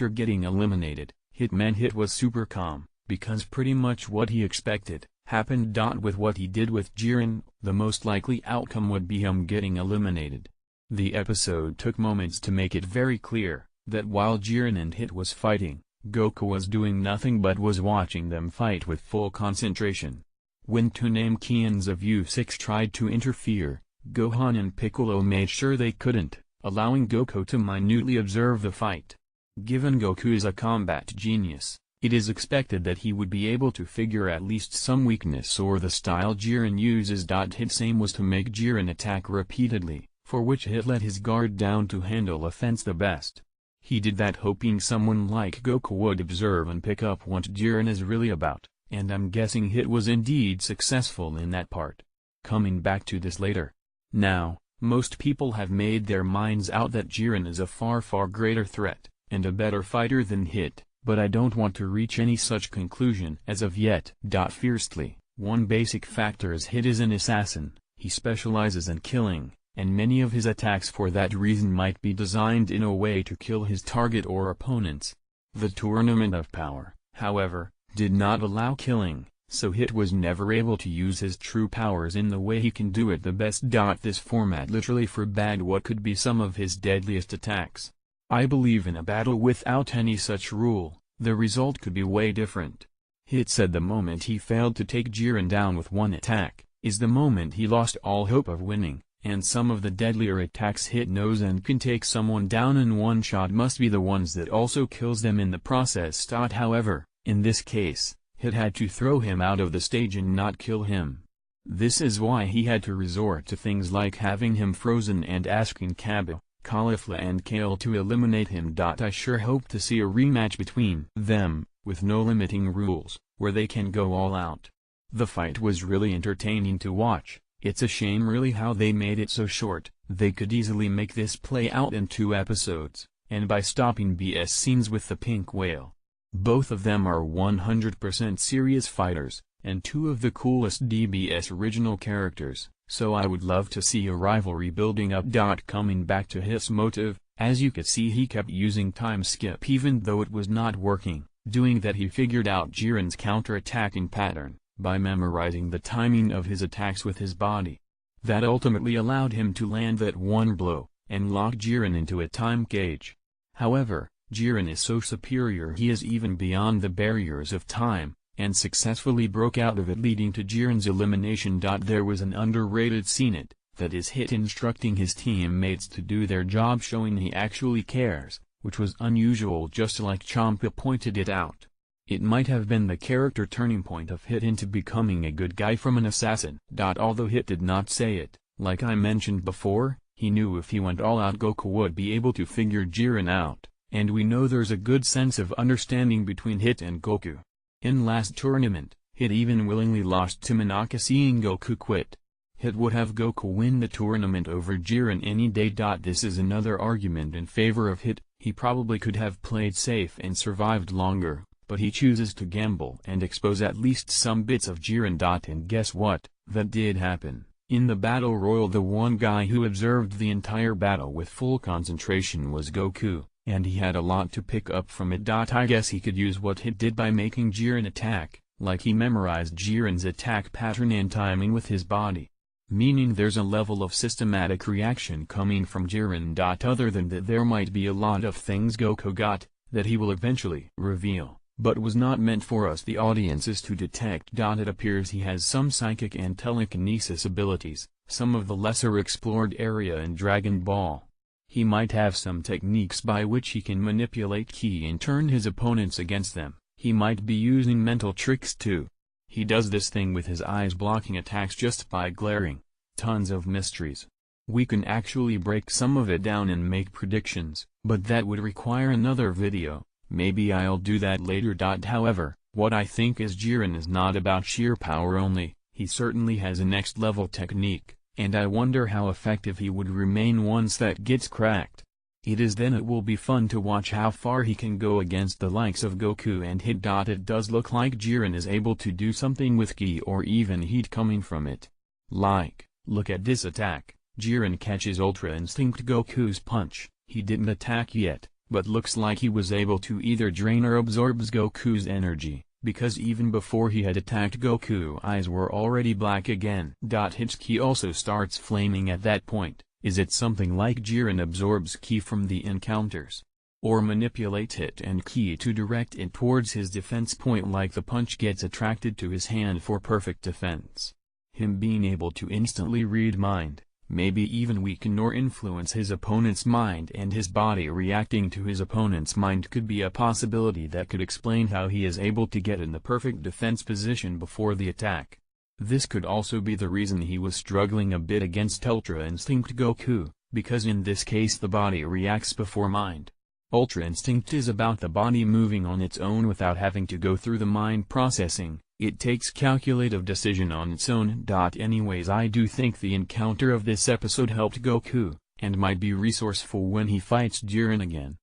After getting eliminated, Hit was super calm, because pretty much what he expected happened. With what he did with Jiren, the most likely outcome would be him getting eliminated. The episode took moments to make it very clear that while Jiren and Hit was fighting, Goku was doing nothing but was watching them fight with full concentration. When two Namekians of U6 tried to interfere, Gohan and Piccolo made sure they couldn't, allowing Goku to minutely observe the fight. Given Goku is a combat genius, it is expected that he would be able to figure at least some weakness or the style Jiren uses. Hit's aim was to make Jiren attack repeatedly, for which Hit let his guard down to handle offense the best. He did that hoping someone like Goku would observe and pick up what Jiren is really about, and I'm guessing Hit was indeed successful in that part. Coming back to this later. Now, most people have made their minds out that Jiren is a far greater threat, and a better fighter than Hit, but I don't want to reach any such conclusion as of yet. Fiercely, one basic factor is Hit is an assassin, he specializes in killing, and many of his attacks for that reason might be designed in a way to kill his target or opponents. The Tournament of Power, however, did not allow killing, so Hit was never able to use his true powers in the way he can do it the best. This format literally forbade what could be some of his deadliest attacks. I believe in a battle without any such rule, the result could be way different. Hit said the moment he failed to take Jiren down with one attack, is the moment he lost all hope of winning, and some of the deadlier attacks Hit knows and can take someone down in one shot must be the ones that also kills them in the process. However, in this case, Hit had to throw him out of the stage and not kill him. This is why he had to resort to things like having him frozen and asking Cabba, Caulifla and Kale to eliminate him. I sure hope to see a rematch between them, with no limiting rules, where they can go all out. The fight was really entertaining to watch. It's a shame really how they made it so short. They could easily make this play out in 2 episodes, and by stopping BS scenes with the pink whale. Both of them are 100% serious fighters, and 2 of the coolest DBS original characters, so I would love to see a rivalry building up. Coming back to Hit's motive, as you could see he kept using time skip even though it was not working. Doing that he figured out Jiren's counter-attacking pattern, by memorizing the timing of his attacks with his body. That ultimately allowed him to land that one blow, and lock Jiren into a time cage. However, Jiren is so superior he is even beyond the barriers of time, and successfully broke out of it leading to Jiren's elimination. There was an underrated scene that is Hit instructing his teammates to do their job, showing he actually cares, which was unusual just like Champa pointed it out. It might have been the character turning point of Hit into becoming a good guy from an assassin. Although Hit did not say it, like I mentioned before, he knew if he went all out Goku would be able to figure Jiren out, and we know there's a good sense of understanding between Hit and Goku. In last tournament, Hit even willingly lost to Monaka seeing Goku quit. Hit would have Goku win the tournament over Jiren any day. This is another argument in favor of Hit. He probably could have played safe and survived longer, but he chooses to gamble and expose at least some bits of Jiren. And guess what, that did happen. In the battle royal the one guy who observed the entire battle with full concentration was Goku, and he had a lot to pick up from it. I guess he could use what Hit did by making Jiren attack, like he memorized Jiren's attack pattern and timing with his body. Meaning there's a level of systematic reaction coming from Jiren. Other than that there might be a lot of things Goku got, that he will eventually reveal, but was not meant for us the audiences to detect. It appears he has some psychic and telekinesis abilities, some of the lesser explored area in Dragon Ball. He might have some techniques by which he can manipulate ki and turn his opponents against them. He might be using mental tricks too. He does this thing with his eyes blocking attacks just by glaring. Tons of mysteries. We can actually break some of it down and make predictions, but that would require another video. Maybe I'll do that later. However, what I think is Jiren is not about sheer power only, he certainly has a next level technique, and I wonder how effective he would remain once that gets cracked. It will be fun to watch how far he can go against the likes of Goku and Hit. It does look like Jiren is able to do something with ki or even heat coming from it. Like, look at this attack, Jiren catches Ultra Instinct Goku's punch. He didn't attack yet, but looks like he was able to either drain or absorbs Goku's energy, because even before he had attacked Goku, eyes were already black again. His ki also starts flaming at that point. Is it something like Jiren absorbs ki from the encounters? Or manipulates it and ki to direct it towards his defense point, like the punch gets attracted to his hand for perfect defense? Him being able to instantly read mind, maybe even weaken or influence his opponent's mind, and his body reacting to his opponent's mind could be a possibility that could explain how he is able to get in the perfect defense position before the attack. This could also be the reason he was struggling a bit against Ultra Instinct Goku, because in this case the body reacts before mind. Ultra Instinct is about the body moving on its own without having to go through the mind processing. It takes calculative decision on its own. Anyways, I do think the encounter of this episode helped Goku, and might be resourceful when he fights Jiren again.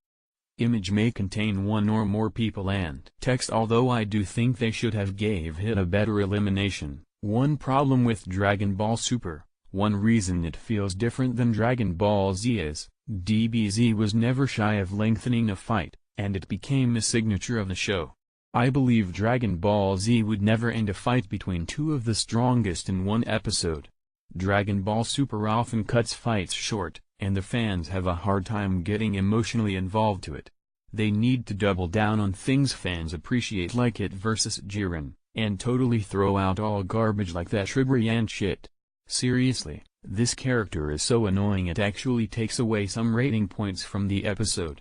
Image may contain one or more people and text, although I do think they should have gave it a better elimination. One problem with Dragon Ball Super, one reason it feels different than Dragon Ball Z is, DBZ was never shy of lengthening a fight, and it became a signature of the show. I believe Dragon Ball Z would never end a fight between two of the strongest in one episode. Dragon Ball Super often cuts fights short, and the fans have a hard time getting emotionally involved to it. They need to double down on things fans appreciate, like it versus Jiren, and totally throw out all garbage like that Shibuyan shit. Seriously, this character is so annoying it actually takes away some rating points from the episode.